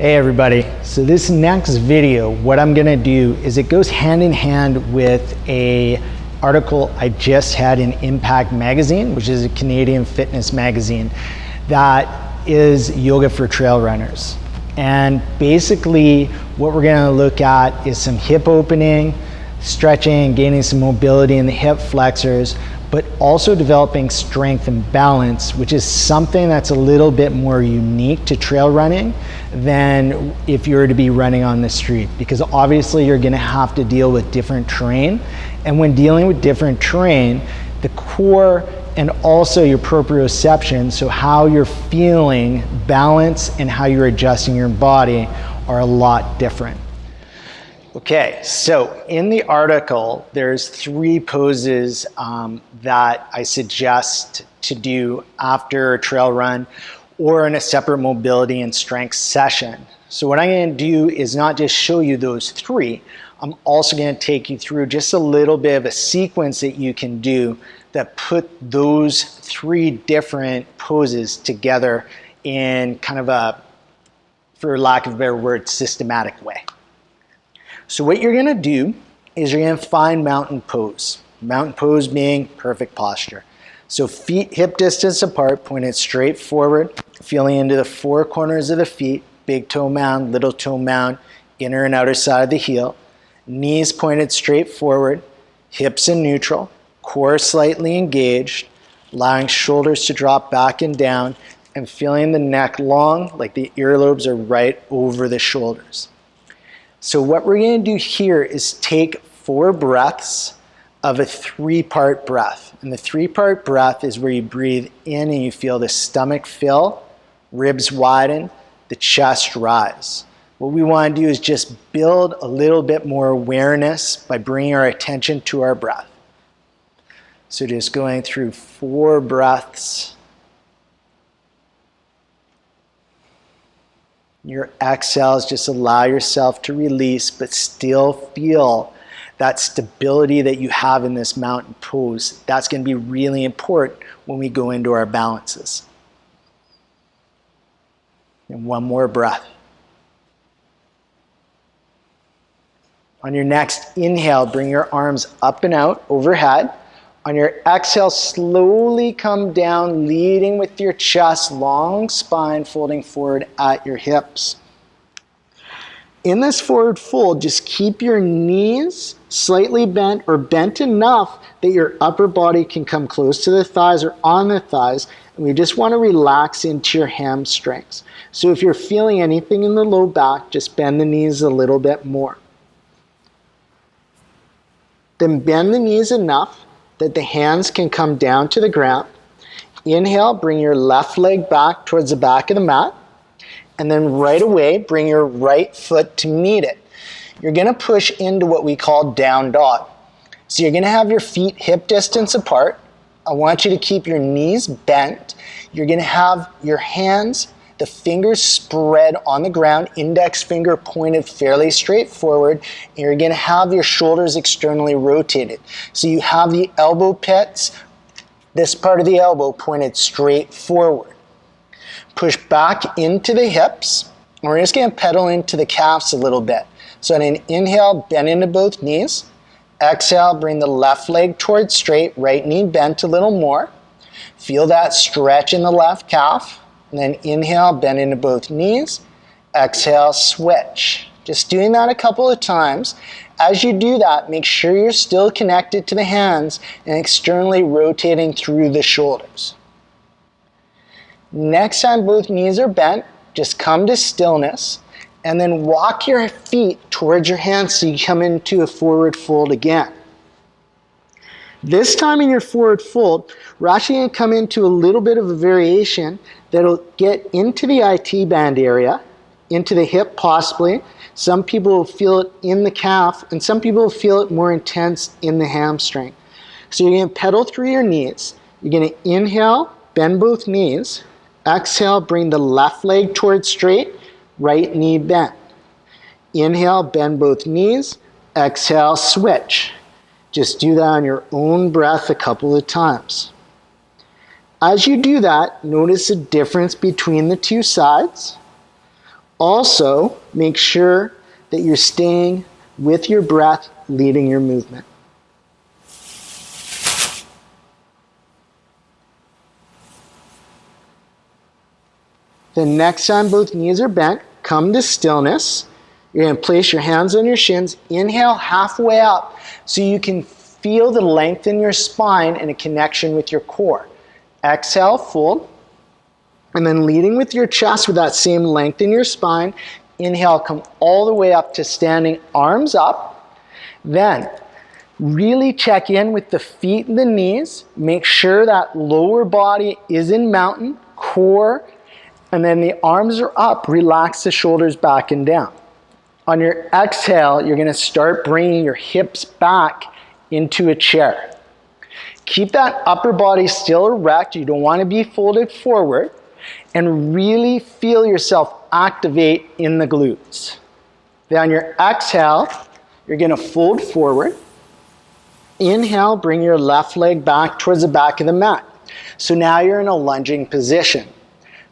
Hey everybody, so this next video, what I'm gonna do is it goes hand in hand with a article I just had in Impact magazine, which is a Canadian fitness magazine, that is yoga for trail runners. And basically what we're gonna look at is some hip opening, stretching, gaining some mobility in the hip flexors, but also developing strength and balance, which is something that's a little bit more unique to trail running than if you were to be running on the street, because obviously you're gonna have to deal with different terrain. And when dealing with different terrain, the core and also your proprioception, so how you're feeling balance and how you're adjusting your body, are a lot different. Okay, so in the article, there's 3 poses that I suggest to do after a trail run or in a separate mobility and strength session. So what I'm going to do is not just show you those 3, I'm also going to take you through just a little bit of a sequence that you can do that put those 3 different poses together in kind of a, for lack of a better word, systematic way. So what you're gonna do is you're gonna find mountain pose. Mountain pose being perfect posture. So feet hip distance apart, pointed straight forward, feeling into the 4 corners of the feet, big toe mound, little toe mound, inner and outer side of the heel. Knees pointed straight forward, hips in neutral, core slightly engaged, allowing shoulders to drop back and down, and feeling the neck long, like the earlobes are right over the shoulders. So what we're going to do here is take 4 breaths of a 3-part breath. And the 3-part breath is where you breathe in and you feel the stomach fill, ribs widen, the chest rise. What we want to do is just build a little bit more awareness by bringing our attention to our breath. So just going through 4 breaths. Your exhales, just allow yourself to release, but still feel that stability that you have in this mountain pose. That's going to be really important when we go into our balances. And 1 more breath. On your next inhale, bring your arms up and out overhead. On your exhale, slowly come down, leading with your chest, long spine, folding forward at your hips. In this forward fold, just keep your knees slightly bent or bent enough that your upper body can come close to the thighs or on the thighs. And we just want to relax into your hamstrings. So if you're feeling anything in the low back, just bend the knees a little bit more. Then bend the knees enough that the hands can come down to the ground. Inhale, bring your left leg back towards the back of the mat. And then right away, bring your right foot to meet it. You're gonna push into what we call down dog. So you're gonna have your feet hip distance apart. I want you to keep your knees bent. You're gonna have your hands, the fingers spread on the ground, index finger pointed fairly straight forward, and you're gonna have your shoulders externally rotated. So you have the elbow pits, this part of the elbow pointed straight forward. Push back into the hips, and we're just gonna pedal into the calves a little bit. So on an inhale, bend into both knees. Exhale, bring the left leg towards straight, right knee bent a little more. Feel that stretch in the left calf. And then inhale, bend into both knees. Exhale, switch. Just doing that a couple of times. As you do that, make sure you're still connected to the hands and externally rotating through the shoulders. Next time both knees are bent, just come to stillness and then walk your feet towards your hands so you come into a forward fold again. This time in your forward fold, we're actually going to come into a little bit of a variation that'll get into the IT band area, into the hip possibly. Some people will feel it in the calf, and some people will feel it more intense in the hamstring. So you're going to pedal through your knees. You're going to inhale, bend both knees. Exhale, bring the left leg towards straight, right knee bent. Inhale, bend both knees. Exhale, switch. Just do that on your own breath a couple of times. As you do that, notice the difference between the 2 sides. Also, make sure that you're staying with your breath, leading your movement. The next time both knees are bent, come to stillness. You're going to place your hands on your shins. Inhale halfway up so you can feel the length in your spine and a connection with your core. Exhale, fold. And then leading with your chest with that same length in your spine. Inhale, come all the way up to standing, arms up. Then really check in with the feet and the knees. Make sure that lower body is in mountain, core, and then the arms are up. Relax the shoulders back and down. On your exhale, you're going to start bringing your hips back into a chair. Keep that upper body still erect. You don't want to be folded forward. And really feel yourself activate in the glutes. Then on your exhale, you're going to fold forward. Inhale, bring your left leg back towards the back of the mat. So now you're in a lunging position.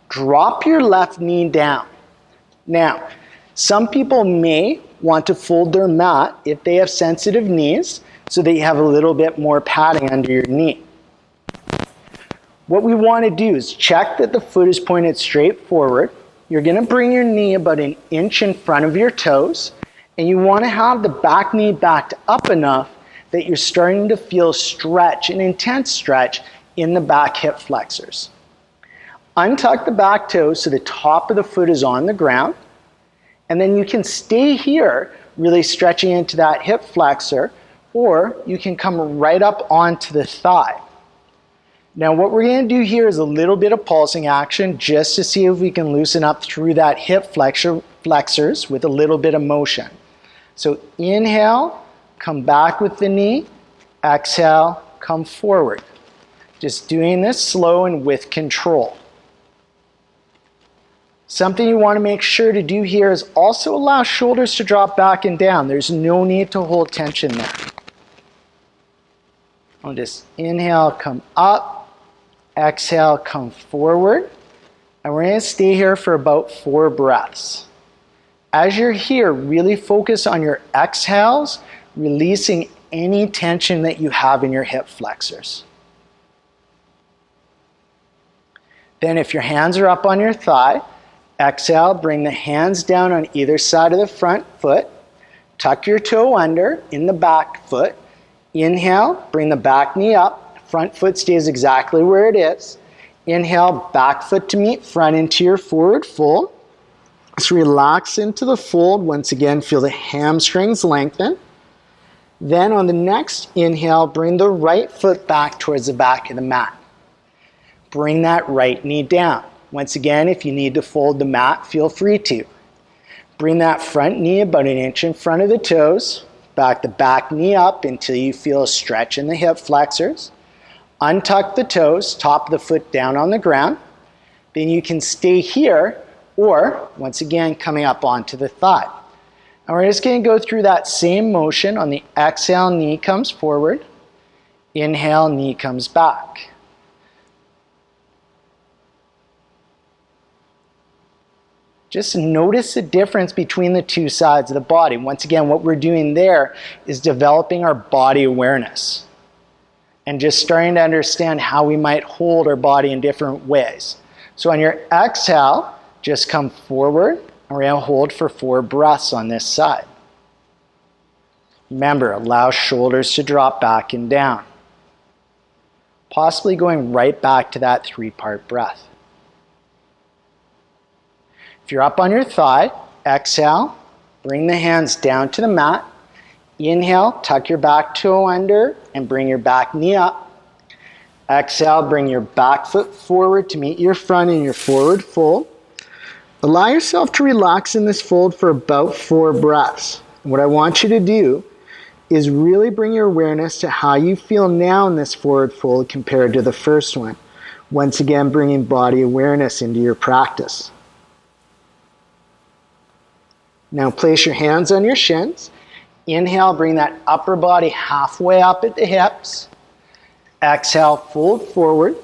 Drop your left knee down. Now, some people may want to fold their mat if they have sensitive knees so that you have a little bit more padding under your knee. What we want to do is check that the foot is pointed straight forward. You're going to bring your knee about an inch in front of your toes, and you want to have the back knee backed up enough that you're starting to feel stretch, an intense stretch in the back hip flexors. Untuck the back toes so the top of the foot is on the ground, and then you can stay here really stretching into that hip flexor, or you can come right up onto the thigh. Now what we're going to do here is a little bit of pulsing action just to see if we can loosen up through that hip flexors with a little bit of motion. So inhale, come back with the knee, exhale, come forward. Just doing this slow and with control. Something you want to make sure to do here is also allow shoulders to drop back and down. There's no need to hold tension there. I'll just inhale, come up, exhale, come forward. And we're going to stay here for about 4 breaths. As you're here, really focus on your exhales, releasing any tension that you have in your hip flexors. Then if your hands are up on your thigh, exhale, bring the hands down on either side of the front foot. Tuck your toe under in the back foot. Inhale, bring the back knee up. Front foot stays exactly where it is. Inhale, back foot to meet front into your forward fold. Just relax into the fold. Once again, feel the hamstrings lengthen. Then on the next inhale, bring the right foot back towards the back of the mat. Bring that right knee down. Once again, if you need to fold the mat, feel free to. Bring that front knee about an inch in front of the toes. Back the back knee up until you feel a stretch in the hip flexors. Untuck the toes, top of the foot down on the ground. Then you can stay here, or once again, coming up onto the thigh. And we're just going to go through that same motion. On the exhale, knee comes forward. Inhale, knee comes back. Just notice the difference between the two sides of the body. Once again, what we're doing there is developing our body awareness and just starting to understand how we might hold our body in different ways. So on your exhale, just come forward, and we're going to hold for 4 breaths on this side. Remember, allow shoulders to drop back and down. Possibly going right back to that 3-part breath. If you're up on your thigh, exhale, bring the hands down to the mat. Inhale, tuck your back toe under and bring your back knee up. Exhale, bring your back foot forward to meet your front in your forward fold. Allow yourself to relax in this fold for about 4 breaths. And what I want you to do is really bring your awareness to how you feel now in this forward fold compared to the first one. Once again, bringing body awareness into your practice. Now place your hands on your shins. Inhale, bring that upper body halfway up at the hips. Exhale, fold forward.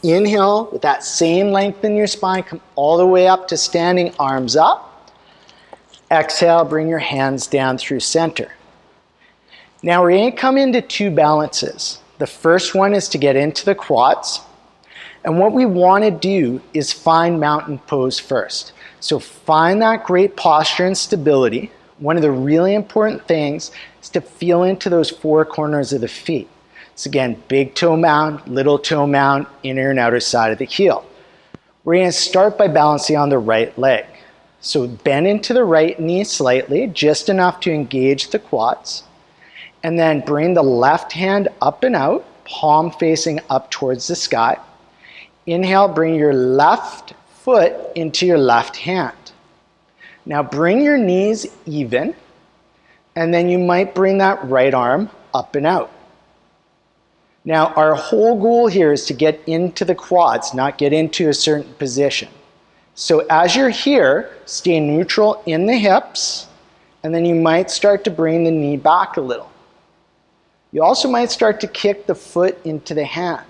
Inhale with that same length in your spine, come all the way up to standing, arms up. Exhale, bring your hands down through center. Now we're going to come into two balances. The first one is to get into the quads. And what we want to do is find mountain pose first. So find that great posture and stability. One of the really important things is to feel into those four corners of the feet. So again, big toe mound, little toe mound, inner and outer side of the heel. We're going to start by balancing on the right leg. So bend into the right knee slightly, just enough to engage the quads. And then bring the left hand up and out, palm facing up towards the sky. Inhale, bring your left foot into your left hand. Now bring your knees even, and then you might bring that right arm up and out. Now our whole goal here is to get into the quads, not get into a certain position. So as you're here, stay neutral in the hips, and then you might start to bring the knee back a little. You also might start to kick the foot into the hand.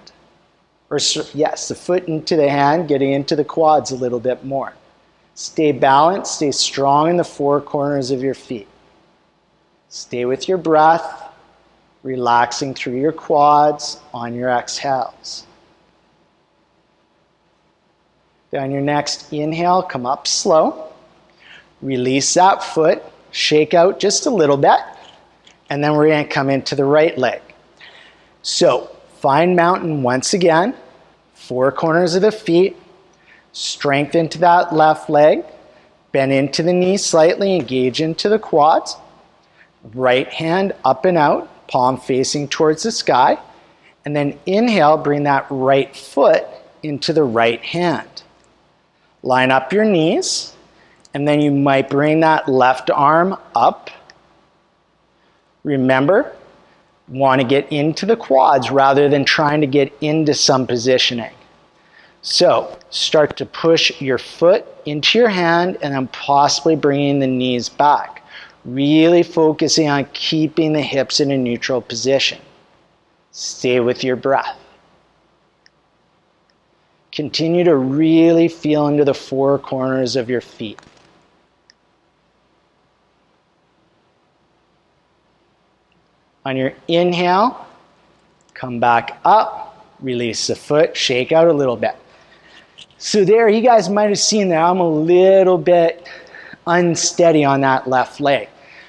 Or yes, the foot into the hand, getting into the quads a little bit more. Stay balanced, stay strong in the four corners of your feet. Stay with your breath, relaxing through your quads on your exhales. Then on your next inhale, come up slow. Release that foot, shake out just a little bit, and then we're going to come into the right leg. So, find mountain once again, four corners of the feet, strength into that left leg, bend into the knee slightly, engage into the quads, right hand up and out, palm facing towards the sky, and then inhale, bring that right foot into the right hand. Line up your knees, and then you might bring that left arm up. Remember, want to get into the quads rather than trying to get into some positioning. So start to push your foot into your hand and then possibly bringing the knees back. Really focusing on keeping the hips in a neutral position. Stay with your breath. Continue to really feel into the four corners of your feet. On your inhale, come back up, release the foot, shake out a little bit. So there, you guys might have seen that I'm a little bit unsteady on that left leg.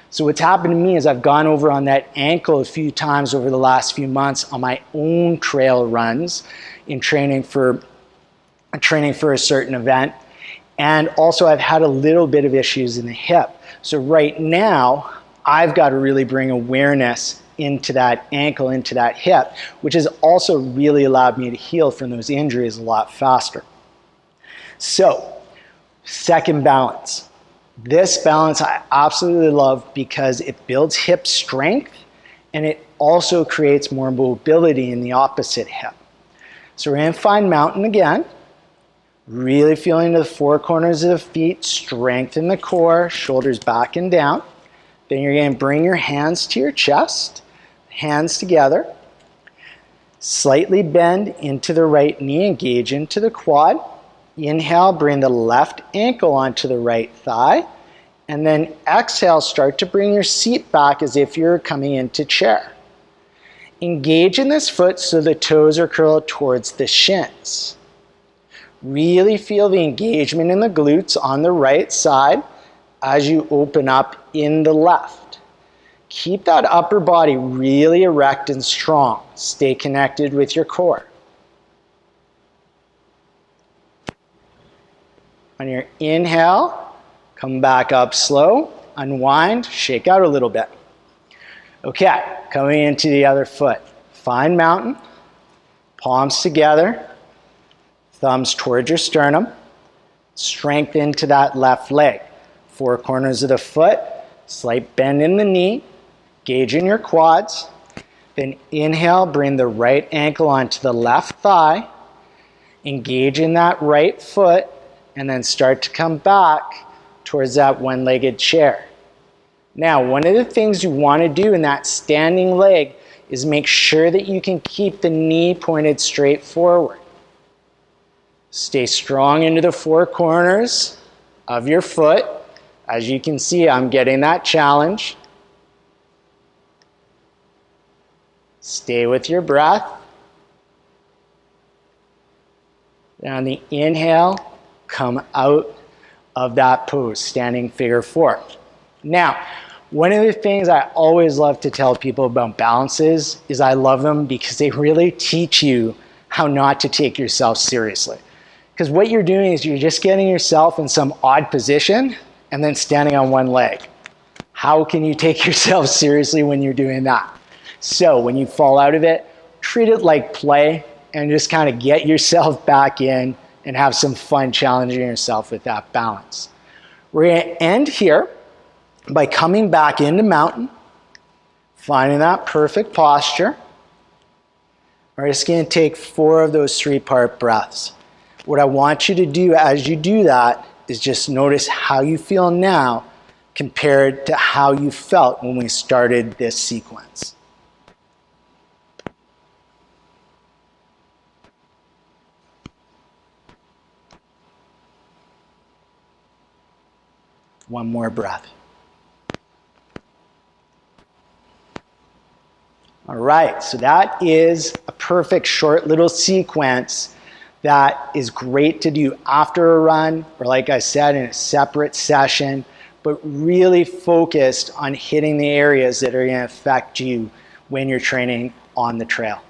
So what's happened to me is I've gone over on that ankle a few times over the last few months on my own trail runs in training for a certain event. And also I've had a little bit of issues in the hip. So right now, I've got to really bring awareness into that ankle, into that hip, which has also really allowed me to heal from those injuries a lot faster. So, second balance. This balance I absolutely love because it builds hip strength and it also creates more mobility in the opposite hip. So we're going to find mountain again. Really feeling into the four corners of the feet, strengthen the core, shoulders back and down. Then you're going to bring your hands to your chest, hands together. Slightly bend into the right knee, engage into the quad. Inhale, bring the left ankle onto the right thigh. And then exhale, start to bring your seat back as if you're coming into chair. Engage in this foot so the toes are curled towards the shins. Really feel the engagement in the glutes on the right side as you open up in the left. Keep that upper body really erect and strong. Stay connected with your core. On your inhale, come back up slow, unwind, shake out a little bit. Okay, coming into the other foot. Find mountain, palms together, thumbs towards your sternum. Strength into that left leg. Four corners of the foot, slight bend in the knee, gauge in your quads. Then inhale, bring the right ankle onto the left thigh, engage in that right foot, and then start to come back towards that one-legged chair. Now, one of the things you want to do in that standing leg is make sure that you can keep the knee pointed straight forward. Stay strong into the four corners of your foot. As you can see, I'm getting that challenge. Stay with your breath. And on the inhale, come out of that pose, standing figure four. Now, one of the things I always love to tell people about balances is I love them because they really teach you how not to take yourself seriously. Because what you're doing is you're just getting yourself in some odd position and then standing on one leg. How can you take yourself seriously when you're doing that? So when you fall out of it, treat it like play and just kind of get yourself back in and have some fun challenging yourself with that balance. We're going to end here by coming back into mountain, finding that perfect posture. We're just going to take 4 of those 3-part breaths. What I want you to do as you do that is just notice how you feel now compared to how you felt when we started this sequence. One more breath. All right, so that is a perfect short little sequence that is great to do after a run, or like I said, in a separate session, but really focused on hitting the areas that are going to affect you when you're training on the trail.